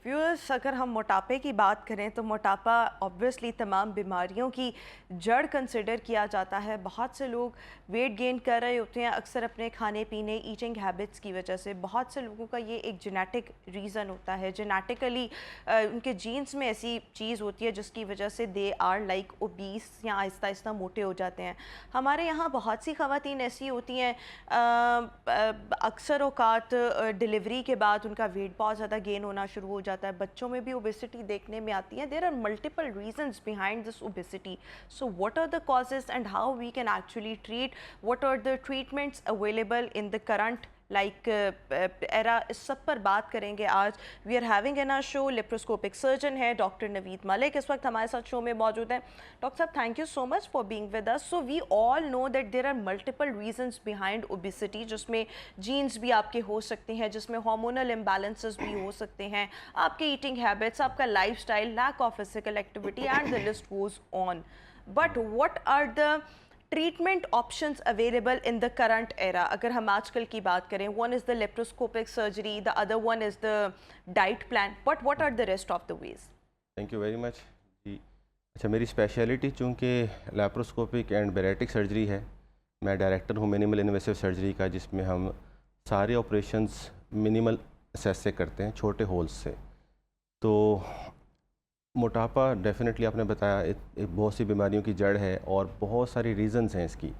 Viewers, अगर हम मोटापे की बात करें तो मोटापा ऑब्वियसली तमाम बीमारियों की जड़ कंसिडर किया जाता है। बहुत से लोग वेट गेन कर रहे होते हैं अक्सर अपने खाने पीने ईटिंग हैबिट्स की वजह से। बहुत से लोगों का ये एक जेनेटिक रीज़न होता है, जेनेटिकली उनके जीन्स में ऐसी चीज़ होती है जिसकी वजह से दे आर लाइक ओबीस या आहिस्ता आहिस्ता मोटे हो जाते हैं। हमारे यहाँ बहुत सी ख़वातीन ऐसी होती हैं अक्सर औकात डिलीवरी के बाद उनका वेट बहुत ज़्यादा गेन होना शुरू हो जाता है। बच्चों में भी ओबेसिटी देखने में आती है। There are multiple reasons behind this obesity. So what are the causes and how we can actually treat, what are the treatments available in the current like era, इस सब पर बात करेंगे आज। We are having in our show laparoscopic surgeon है doctor Naveed Malik, इस वक्त हमारे साथ शो में मौजूद हैं। डॉक्टर साहब, thank you so much for being with us. So we all know that there are multiple reasons behind obesity, जिसमें जीन्स भी आपके हो सकते हैं, जिसमें हार्मोनल इम्बैलेंसेस भी हो सकते हैं, आपके ईटिंग हैबिट्स, आपका lifestyle, lack of physical activity and the list goes on. But what are the treatment options available in the current era? अगर हम आजकल की बात करें, one is the laparoscopic surgery, the other one is the diet plan, but what are the rest of the ways? Thank you very much जी। अच्छा, मेरी speciality चूँकि लेप्रोस्कोपिक एंड बैरेटिक सर्जरी है, मैं डायरेक्टर हूँ मिनिमल इन्वेसिव सर्जरी का, जिसमें हम सारे ऑपरेशंस मिनिमल असेस से करते हैं, छोटे होल्स से। तो मोटापा डेफिनेटली आपने बताया एक बहुत सी बीमारियों की जड़ है और बहुत सारी रीज़न्स हैं इसकी।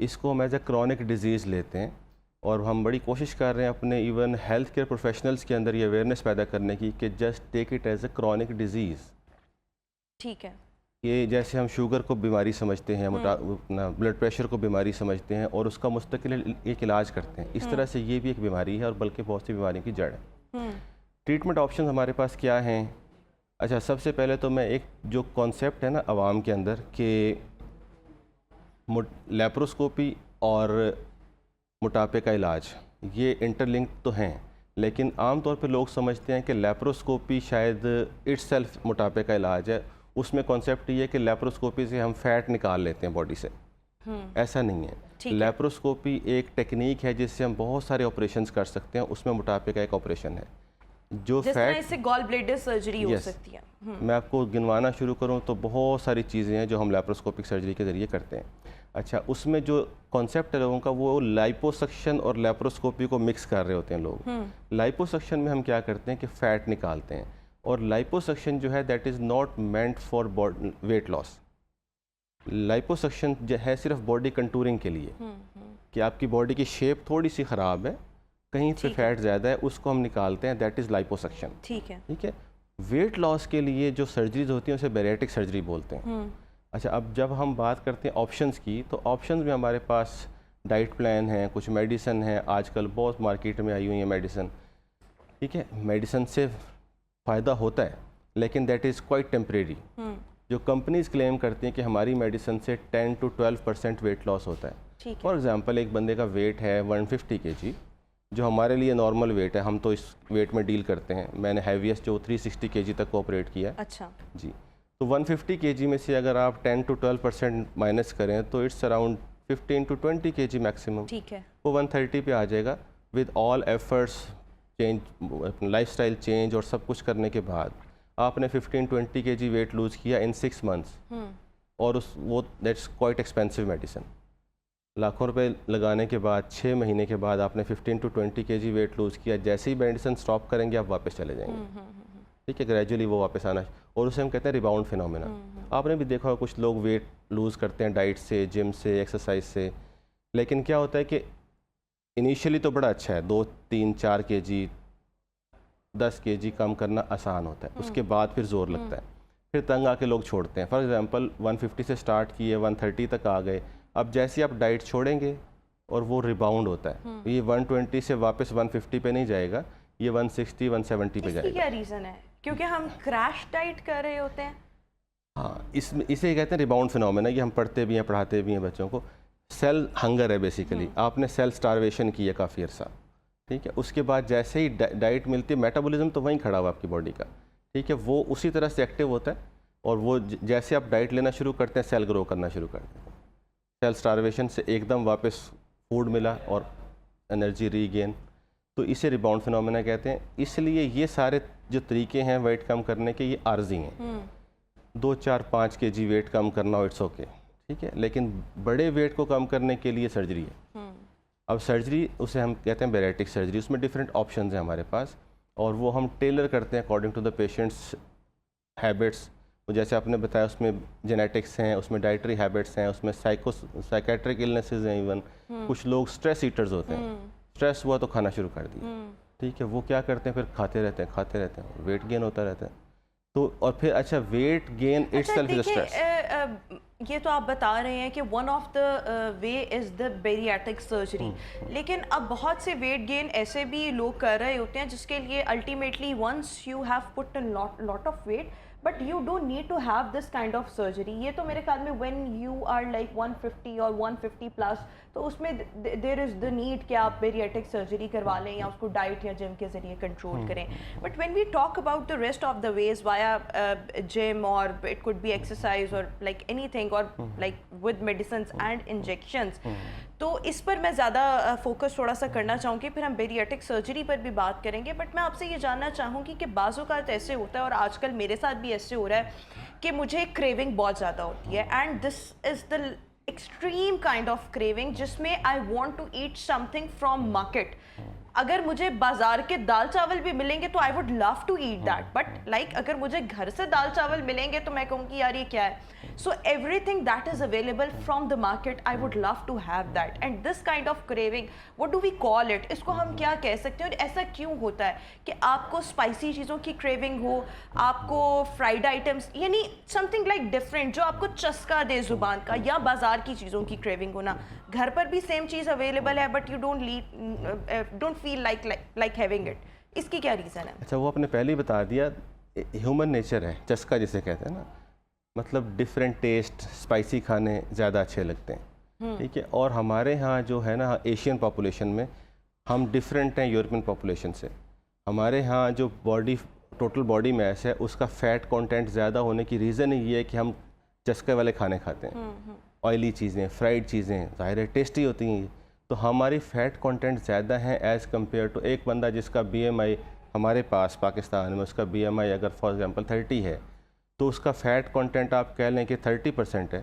इसको हम एज ए क्रॉनिक डिजीज़ लेते हैं और हम बड़ी कोशिश कर रहे हैं अपने इवन हेल्थ केयर प्रोफेशनल्स के अंदर ये अवेयरनेस पैदा करने की कि just take it as a chronic disease. ठीक है। ये जैसे हम शुगर को बीमारी समझते हैं, ब्लड प्रेशर को बीमारी समझते हैं और उसका मुस्तकिल एक इलाज करते हैं, इस तरह से ये भी एक बीमारी है और बल्कि बहुत सी बीमारियों की जड़ है। ट्रीटमेंट ऑप्शन हमारे पास क्या हैं? अच्छा, सबसे पहले तो मैं एक जो कॉन्सेप्ट है ना आवाम के अंदर कि लेप्रोस्कोपी और मोटापे का इलाज ये इंटरलिंक तो हैं, लेकिन आम तौर पे लोग समझते हैं कि लेप्रोस्कोपी शायद इट्सेल्फ मोटापे का इलाज है। उसमें कॉन्सेप्ट ये है कि लेप्रोस्कोपी से हम फैट निकाल लेते हैं बॉडी से। ऐसा नहीं है। लेप्रोस्कोपी एक टेक्निक है जिससे हम बहुत सारे ऑपरेशंस कर सकते हैं, उसमें मोटापे का एक ऑपरेशन है जो फैट, इससे गॉल ब्लैडर सर्जरी हो सकती है। मैं आपको गिनवाना शुरू करूं तो बहुत सारी चीज़ें हैं जो हम लेप्रोस्कोपिक सर्जरी के ज़रिए करते हैं। अच्छा, उसमें जो कॉन्सेप्ट है लोगों का वो लाइपोसक्शन और लेप्रोस्कोपी को मिक्स कर रहे होते हैं लोग। लाइपोसक्शन में हम क्या करते हैं कि फ़ैट निकालते हैं, और लाइपोसक्शन जो है that is not meant for weight loss. Liposuction जो है सिर्फ बॉडी कंटूरिंग के लिए, कि आपकी बॉडी की शेप थोड़ी सी ख़राब है, कहीं पे फैट ज़्यादा है, उसको हम निकालते हैं, दैट इज़ लाइपोसक्शन। ठीक है। ठीक है। वेट लॉस के लिए जो सर्जरीज होती हैं उसे बैरेटिक सर्जरी बोलते हैं। अच्छा, अब जब हम बात करते हैं ऑप्शंस की, तो ऑप्शंस में हमारे पास डाइट प्लान है, कुछ मेडिसिन है, आजकल बहुत मार्केट में आई हुई है मेडिसिन। ठीक है, मेडिसिन से फ़ायदा होता है लेकिन दैट इज़ क्वाइट टेम्परेरी। जो कंपनीज क्लेम करती हैं कि हमारी मेडिसिन से 10 to 12% वेट लॉस होता है। फॉर एग्जांपल, एक बंदे का वेट है 150 kg, जो हमारे लिए नॉर्मल वेट है, हम तो इस वेट में डील करते हैं। मैंने हैवीएस्ट जो 360 kg तक को ऑपरेट किया। अच्छा जी। तो 150 kg में से अगर आप 10 to 12% माइनस करें तो it's around 15 to 20 kg maximum. ठीक है। वो 130 पे आ जाएगा with all efforts, change, lifestyle change और सब कुछ करने के बाद आपने 15-20 kg वेट लूज़ किया इन 6 months। और वो दैट्स क्वाइट एक्सपेंसिव मेडिसिन। लाखों रुपए लगाने के बाद 6 महीने के बाद आपने 15 to 20 kg वेट लूज़ किया, जैसे ही मेडिसिन स्टॉप करेंगे आप वापस चले जाएंगे। ठीक है, ग्रेजुअली वो वापस आना, और उसे हम कहते हैं रिबाउंड फिनोमेना। आपने भी देखा होगा कुछ लोग वेट लूज़ करते हैं डाइट से, जिम से, एक्सरसाइज से, लेकिन क्या होता है कि इनिशियली तो बड़ा अच्छा है, 2-3-4 kg 10 kg कम करना आसान होता है, उसके बाद फिर जोर लगता है, फिर तंग आके लोग छोड़ते हैं। फॉर एग्जांपल 150 से स्टार्ट किए 130 तक आ गए, अब जैसे आप डाइट छोड़ेंगे और वो रिबाउंड होता है, ये 120 से वापस 150 पे नहीं जाएगा, ये 160-170 पे जाएगा। क्या रीज़न है? क्योंकि हम क्रैश डाइट कर रहे होते हैं। हाँ, इसे कहते हैं रिबाउंड फिनोमेना। ये हम पढ़ते भी हैं, पढ़ाते भी हैं बच्चों को। सेल हंगर है बेसिकली, आपने सेल स्टारवेशन की है काफ़ी अर्सा। ठीक है, उसके बाद जैसे ही डाइट मिलती है, मेटाबॉलिज्म तो वहीं खड़ा हुआ आपकी बॉडी का। ठीक है, वो उसी तरह से एक्टिव होता है, और वो जैसे आप डाइट लेना शुरू करते हैं सेल ग्रो करना शुरू करते हैं। सेल स्टारवेशन से एकदम वापस फूड मिला और एनर्जी रीगेन, तो इसे रिबाउंड फिनोमेना कहते हैं। इसलिए ये सारे जो तरीके हैं वेट कम करने के ये आर्जी हैं। 2, 4, 5 kg वेट कम करना हो इट्स ओके, ठीक है, लेकिन बड़े वेट को कम करने के लिए सर्जरी है। अब सर्जरी उसे हम कहते हैं बैरेटिक सर्जरी, उसमें डिफरेंट ऑप्शंस हैं हमारे पास और वो हम टेलर करते हैं according to the patients habits. जैसे आपने बताया उसमें जेनेटिक्स हैं, उसमें डाइटरी हैबिट्स हैं, उसमें साइकेट्रिक इलनेसेस हैं, इवन कुछ लोग स्ट्रेस ईटर्स होते हैं, स्ट्रेस हुआ तो खाना शुरू कर दिया, ठीक है, वो क्या करते हैं फिर खाते रहते हैं, वेट गेन होता रहता है। तो और फिर अच्छा weight gain itself is stress. ये तो आप बता रहे हैं कि one of the way is the bariatric surgery, लेकिन अब बहुत से वेट गेन ऐसे भी लोग कर रहे होते हैं जिसके लिए ultimately once you have put a lot of weight but you don't need to have this kind of surgery. ये तो मेरे ख्याल में व्हेन यू आर लाइक 150 और 150 प्लस तो उसमें देयर इज़ द नीड कि आप बेरियाट्रिक सर्जरी करवा लें या उसको डाइट या जिम के ज़रिए कंट्रोल करें। But when we talk about the rest of the ways via gym और इट कुड बी एक्सरसाइज और लाइक एनीथिंग और like with medicines and injections, तो इस पर मैं ज़्यादा फोकस थोड़ा सा करना चाहूँगी, फिर हम बेरियाट्रिक सर्जरी पर भी बात करेंगे। बट मैं आपसे ये जानना चाहूँगी कि बाज़ औक़ात ऐसे होता है और आजकल मेरे साथ भी ऐसे हो रहा है कि मुझे क्रेविंग बहुत ज़्यादा होती है and this is the extreme kind of craving जिसमें I want to eat something from market. अगर मुझे बाजार के दाल चावल भी मिलेंगे तो I would love to eat that, but like अगर मुझे घर से दाल चावल मिलेंगे तो मैं कहूँगी यार ये क्या है। So everything that is available from the market I would love to have that and this kind of craving what do we call it, इसको हम क्या कह सकते हैं और ऐसा क्यों होता है कि आपको स्पाइसी चीज़ों की क्रेविंग हो, आपको फ्राइड आइटम्स यानी समथिंग लाइक डिफरेंट जो आपको चस्का दे ज़ुबान का, या बाजार की चीज़ों की क्रेविंग होना। घर पर भी सेम चीज़ अवेलेबल है but you don't feel like having it, इसकी क्या रीज़न है? अच्छा वो आपने पहले ही बता दिया, ह्यूमन नेचर है, चस्का जिसे कहते हैं ना, मतलब डिफरेंट टेस्ट, स्पाइसी खाने ज़्यादा अच्छे लगते हैं, ठीक है। और हमारे यहाँ जो है ना एशियन पॉपुलेशन में हम डिफरेंट हैं यूरोपियन पॉपुलेशन से। हमारे यहाँ जो टोटल बॉडी मैस है उसका फ़ैट कंटेंट ज़्यादा होने की रीज़न ही ये है कि हम चस्के वाले खाने खाते हैं, ऑयली चीज़ें, फ्राइड चीज़ें, ज़ाहिर है टेस्टी होती हैं, तो हमारी फ़ैट कंटेंट ज़्यादा है एज़ कम्पेयर टू एक बंदा जिसका BMI हमारे पास पाकिस्तान में उसका BMI अगर फॉर एग्जांपल 30 है तो उसका फ़ैट कंटेंट आप कह लें कि 30% है,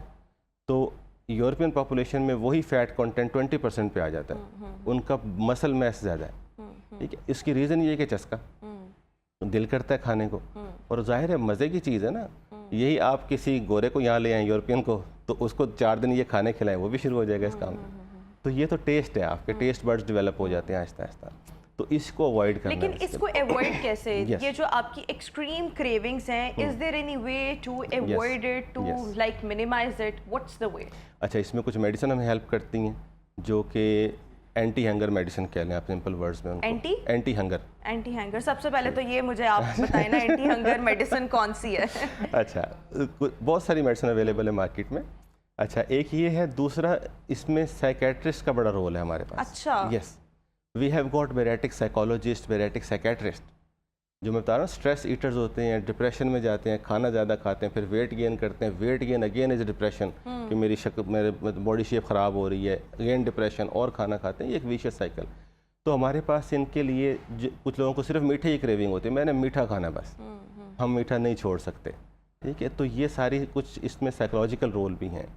तो यूरोपियन पॉपुलेशन में वही फ़ैट कंटेंट 20% पे आ जाता है, उनका मसल मैस ज़्यादा है, ठीक है। इसकी रीज़न ये है कि चस्का दिल करता है खाने को, और ज़ाहिर है मज़े की चीज़ है ना, यही आप किसी गोरे को यहाँ ले आए यूरोपियन को तो उसको 4 दिन ये खाने खिलाएं वो भी शुरू हो जाएगा इस काम में। तो ये तो टेस्ट है, आपके टेस्ट बर्ड्स डेवलप हो जाते हैं आहिस्ता आहिस्ता, तो इसको अवॉइड करना। लेकिन इसको अवॉइड कैसे? ये जो आपकी एक्सट्रीम क्रेविंग्स हैं, is there any way to avoid it, to like minimize it, what's the way? अच्छा इसमें कुछ मेडिसिन हमें हेल्प करती हैं जो कि एंटी हंगर मेडिसिन कह लें आप सिंपल वर्ड्स में उनको। एंटी हंगर सबसे पहले तो ये मुझे आप बताएं ना एंटी हंगर मेडिसिन कौन सी है? अच्छा बहुत सारी मेडिसिन अवेलेबल है मार्केट में। अच्छा एक ये है, दूसरा इसमें साइकेट्रिस्ट का बड़ा रोल है हमारे पास। अच्छा yes, we have got bariatric psychologist, bariatric psychiatrist, जो मैं बता रहा हूँ स्ट्रेस ईटर्स होते हैं, डिप्रेशन में जाते हैं, खाना ज़्यादा खाते हैं, फिर वेट गेन करते हैं, weight gain again is depression कि मेरे बॉडी शेप ख़राब हो रही है, अगेन डिप्रेशन और खाना खाते हैं, ये एक विशियस साइकिल। तो हमारे पास इनके लिए कुछ लोगों को सिर्फ मीठे ही क्रेविंग होती है, मैंने मीठा खाना बस, हम मीठा नहीं छोड़ सकते, ठीक है। तो ये सारी कुछ इसमें साइकोलॉजिकल रोल भी हैं।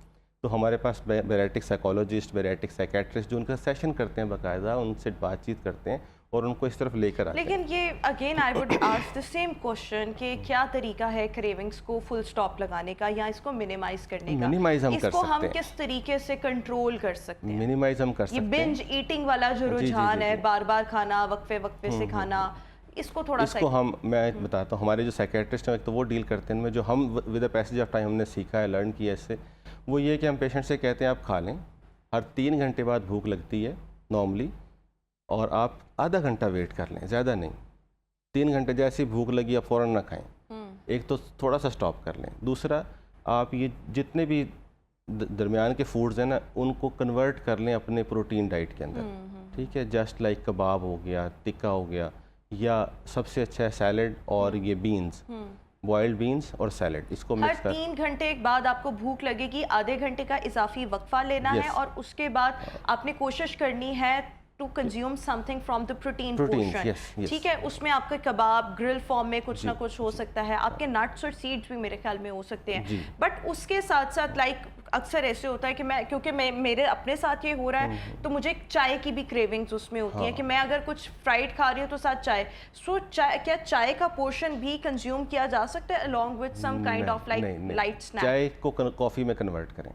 तो हमारे पास बेरेटिक साइकोलॉजिस्ट, बेरेटिक साइकेट्रिस्ट जो उनका सेशन करते हैं बाकायदा, उनसे बातचीत करते हैं और उनको इस तरफ लेकर आते हैं। लेकिन ये again I would ask the same question कि क्या तरीका है क्रेविंग्स को फुल स्टॉप लगाने का या इसको मिनिमाइज करने का? मिनिमाइज हम कर सकते हैं, इसको हम किस तरीके से कंट्रोल कर सकते हैं? मिनिमाइज हम कर सकते हैं। ये बिंज ईटिंग वाला जो रुझान है, बार बार खाना, वक्फे वक्फे से खाना, इसको थोड़ा सा मैं बताता हूँ। हमारे जो साइकेट्रिस्ट हैं तो वो डील करते हैं, जो हम with the passage of time हमने सीखा है, लर्न किया इससे, वो ये कि हम पेशेंट से कहते हैं आप खा लें, हर 3 घंटे बाद भूख लगती है नॉर्मली, और आप आधा घंटा वेट कर लें, ज़्यादा नहीं, 3 घंटे जैसी भूख लगी आप फ़ौरन ना खाएं। एक तो थोड़ा सा स्टॉप कर लें, दूसरा आप ये जितने भी दरमियान के फूड्स हैं ना उनको कन्वर्ट कर लें अपने प्रोटीन डाइट के अंदर, ठीक है। जस्ट लाइक कबाब हो गया, टिक्का हो गया, या सबसे अच्छा है सैलड और ये बीन्स, बॉइल्ड बीन्स और सैलड, इसको मिक्स कर। 3 घंटे के बाद आपको भूख लगेगी, आधे घंटे का इजाफी वक्फा लेना है और उसके बाद आपने कोशिश करनी है to consume something from the protein Proteins, portion, yes, yes. ठीक है, उसमें आपका कबाब ग्रिल फॉर्म में कुछ ना कुछ हो सकता है, आपके नट्स और सीड्स भी मेरे ख्याल में हो सकते हैं, बट उसके साथ साथ लाइक अक्सर ऐसे होता है कि मैं, क्योंकि मेरे अपने साथ ये हो रहा है, तो मुझे चाय की भी क्रेविंग्स उसमें होती है कि मैं अगर कुछ फ्राइड खा रही हूँ तो साथ चाय, सो चाय, क्या चाय का पोर्शन भी कंज्यूम किया जा सकता है along with some kind of like light snack? चाय को कॉफ़ी में कन्वर्ट करें,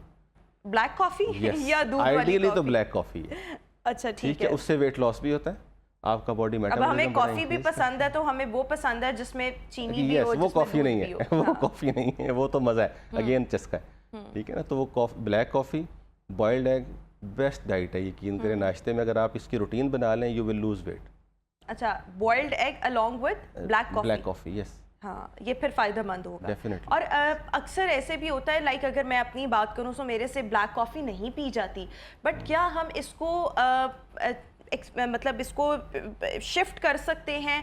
ब्लैक कॉफ़ी या दूध वाली? आइडियली तो ब्लैक कॉफ़ी है। अच्छा ठीक है, उससे वेट लॉस भी होता है, आपका बॉडी अब मेटाबॉलिज्म हमें कॉफ़ी भी पसंद है तो हमें वो पसंद है जिसमें चीनी भी हो, वो कॉफ़ी नहीं भी है हो। वो कॉफ़ी नहीं है, वो तो मज़ा है, अगेन चस्का है, ठीक है ना। तो वो black coffee, boiled egg best diet है, यकीन करें। नाश्ते में अगर आप इसकी रूटीन बना लें, यू विल लूज वेट। अच्छा, boiled egg along with black coffee, yes, हाँ, ये फिर फ़ायदेमंद होगा डेफिनेटली। और अक्सर ऐसे भी होता है, लाइक अगर मैं अपनी बात करूँ तो मेरे से ब्लैक कॉफ़ी नहीं पी जाती, बट क्या हम इसको मतलब इसको शिफ्ट कर सकते हैं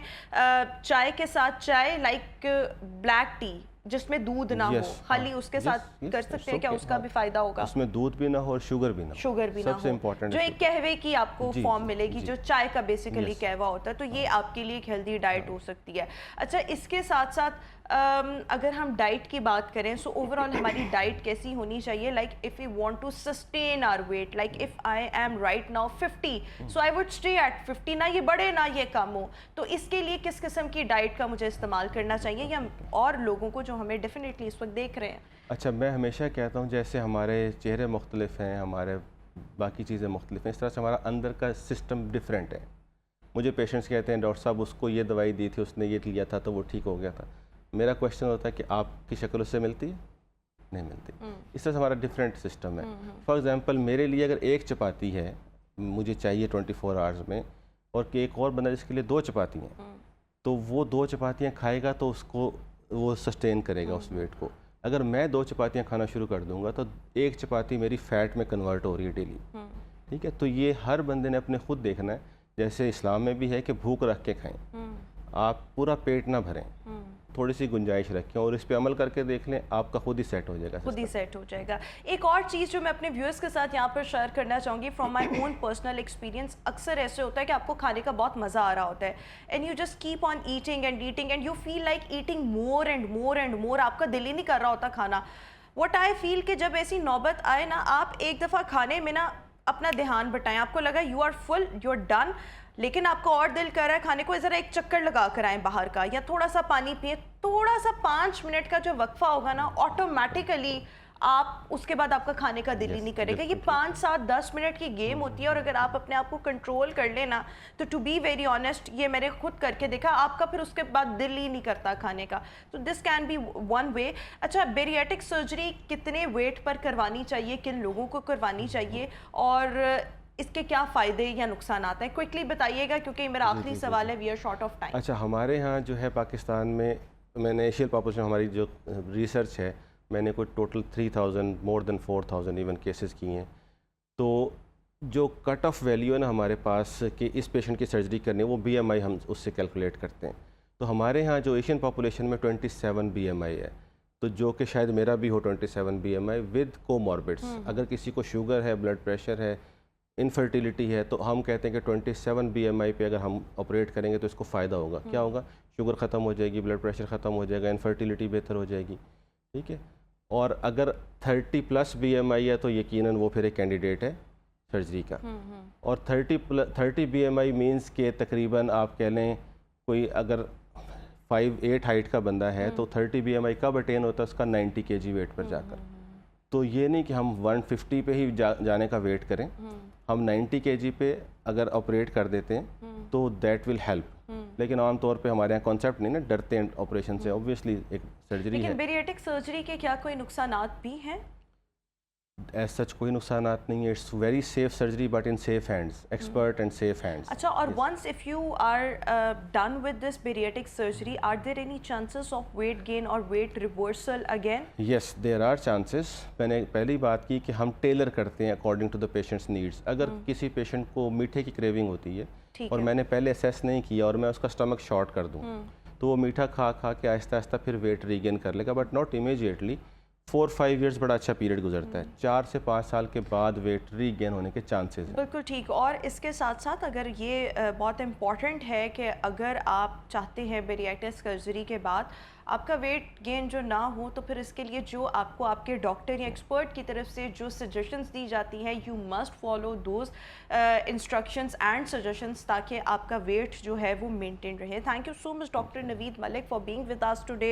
चाय के साथ चाय, लाइक ब्लैक टी जिसमें दूध ना हो, खाली उसके साथ कर सकते हैं, क्या उसका भी फायदा होगा? उसमें दूध भी ना हो और शुगर भी ना हो, सबसे इम्पोर्टेंट जो एक कहवे की आपको फॉर्म मिलेगी, जो चाय का बेसिकली कहवा होता है, तो ये आपके लिए एक हेल्दी डाइट हो सकती है। अच्छा, इसके साथ साथ अगर हम डाइट की बात करें, सो ओवरऑल हमारी डाइट कैसी होनी चाहिए? Like if we want to sustain our weight, like if I am right now 50, so I would stay at 50, ना ये बढ़े ना ये कम हो, तो इसके लिए किस किस्म की डाइट का मुझे इस्तेमाल करना चाहिए, या और लोगों को जो हमें डेफिनेटली इस वक्त देख रहे हैं? अच्छा, मैं हमेशा कहता हूँ जैसे हमारे चेहरे मुख्तलिफ हैं, हमारे बाकी चीज़ें मुख्तलिफ हैं, इस तरह से हमारा अंदर का सिस्टम डिफरेंट है। मुझे पेशेंट्स कहते हैं डॉक्टर साहब उसको ये दवाई दी थी, उसने ये लिया था तो वो ठीक हो गया था। मेरा क्वेश्चन होता है कि आपकी शक्ल उससे मिलती है? नहीं मिलती। इस तरह से हमारा डिफरेंट सिस्टम है। फॉर एग्जांपल, मेरे लिए अगर एक चपाती है मुझे चाहिए 24 आवर्स में, और कि एक और बंदा जिसके लिए 2 चपाती हैं, तो वो 2 चपातियाँ खाएगा तो उसको वो सस्टेन करेगा उस वेट को। अगर मैं 2 चपातियाँ खाना शुरू कर दूंगा तो 1 चपाती मेरी फ़ैट में कन्वर्ट हो रही है डेली, ठीक है। तो ये हर बंदे ने अपने खुद देखना है। जैसे इस्लाम में भी है कि भूख रख के खाएं, आप पूरा पेट ना भरें, थोड़ी सी गुंजाइश रखें और इस पे अमल करके देख लें, आपका खुद ही सेट हो जाएगा, खुद ही सेट हो जाएगा। एक और चीज़ जो मैं अपने व्यूअर्स के साथ यहाँ पर शेयर करना चाहूँगी from my own personal experience, अक्सर ऐसे होता है कि आपको खाने का बहुत मज़ा आ रहा होता है, and you just keep on eating and you feel like eating more and more and more, आपका दिल ही नहीं कर रहा होता खाना। व्हाट आई फील कि जब ऐसी नौबत आए ना, आप एक दफ़ा खाने में ना अपना ध्यान बटाएं, आपको लगा you are full, you are done, लेकिन आपका और दिल कर रहा है खाने को, ज़रा एक चक्कर लगा कर आएँ बाहर का, या थोड़ा सा पानी पिए, थोड़ा सा 5 मिनट का जो वक्फा होगा ना, ऑटोमेटिकली आप उसके बाद आपका खाने का दिल ही नहीं करेगा। ये 5, 7, 10 मिनट की गेम होती है, और अगर आप अपने आप को कंट्रोल कर लेना, तो टू बी वेरी ऑनेस्ट, ये मैंने खुद करके देखा, आपका फिर उसके बाद दिल ही नहीं करता खाने का। तो this can be one way. अच्छा, बेरियाट्रिक सर्जरी कितने वेट पर करवानी चाहिए, किन लोगों को करवानी चाहिए, और इसके क्या फ़ायदे या नुकसान आते हैं, क्विकली बताइएगा, क्योंकि मेरा आखिरी सवाल है, we are short of time. अच्छा, हमारे यहाँ जो है पाकिस्तान में, मैंने एशियल पॉपुलेशन हमारी जो रिसर्च है, मैंने कोई total 3000 more than 4000 even cases किए हैं। तो जो कट ऑफ वैल्यू है ना हमारे पास कि इस पेशेंट की सर्जरी करनी है, वो BMI हम उससे कैलकुलेट करते हैं। तो हमारे यहाँ जो एशियन पॉपुलेशन में 27 BMI है, तो जो कि शायद मेरा भी हो 27 BMI विद कोमॉर्बिड्स। अगर किसी को शुगर है, ब्लड प्रेशर है, इनफर्टिलिटी है, तो हम कहते हैं कि 27 BMI पे अगर हम ऑपरेट करेंगे तो इसको फ़ायदा होगा। क्या होगा? शुगर ख़त्म हो जाएगी, ब्लड प्रेशर ख़त्म हो जाएगा, इनफर्टिलिटी बेहतर हो जाएगी, ठीक है। और अगर 30+ BMI है तो यकीनन वो फिर एक कैंडिडेट है सर्जरी का। और 30 BMI मींस के तकरीबन आप कह लें कोई अगर 5'8" हाइट का बंदा है तो 30 BMI कब अटेन होता है? उसका 90 kg वेट पर जाकर। तो ये नहीं कि हम 150 पे ही जाने का वेट करें, हम 90 kg पे अगर ऑपरेट कर देते हैं तो दैट विल हेल्प। लेकिन आमतौर पे हमारे यहाँ कॉन्सेप्ट नहीं ना, डरते हैं ऑपरेशन से, ऑब्वियसली एक सर्जरी है। लेकिन बेरियाट्रिक सर्जरी के क्या कोई नुकसानात भी हैं? एज सच कोई नुकसानात नहीं है। It's very safe surgery but in safe hands, expert and safe hands. अच्छा, और once if you are done with this bariatric surgery, are there any chances of weight gain और weight reversal again? Yes, there are chances. मैंने पहली बात की कि हम tailor करते हैं according to the patient's needs. अगर किसी पेशेंट को मीठे की क्रेविंग होती है और मैंने पहले असेस नहीं किया और मैं उसका स्टमक शॉर्ट कर दूँ, तो वो मीठा खा खा के आहिस्ता आहिस्ता फिर वेट रीगेन कर लेगा, बट नॉट इमीडिएटली। 4-5 इयर्स बड़ा अच्छा पीरियड गुजरता है, 4 से 5 साल के बाद वेट रीगेन होने के चांसेस हैं। बिल्कुल ठीक। और इसके साथ साथ अगर ये बहुत इम्पॉर्टेंट है कि अगर आप चाहते हैं बेरिएट्रिक सर्जरी के बाद आपका वेट गेन जो ना हो, तो फिर इसके लिए जो आपको आपके डॉक्टर या एक्सपर्ट की तरफ से जो सजेशंस दी जाती हैं, you must follow those instructions and suggestions, ताकि आपका वेट जो है वो मेंटेन रहे। Thank you so much doctor Naveed Malik for being with us today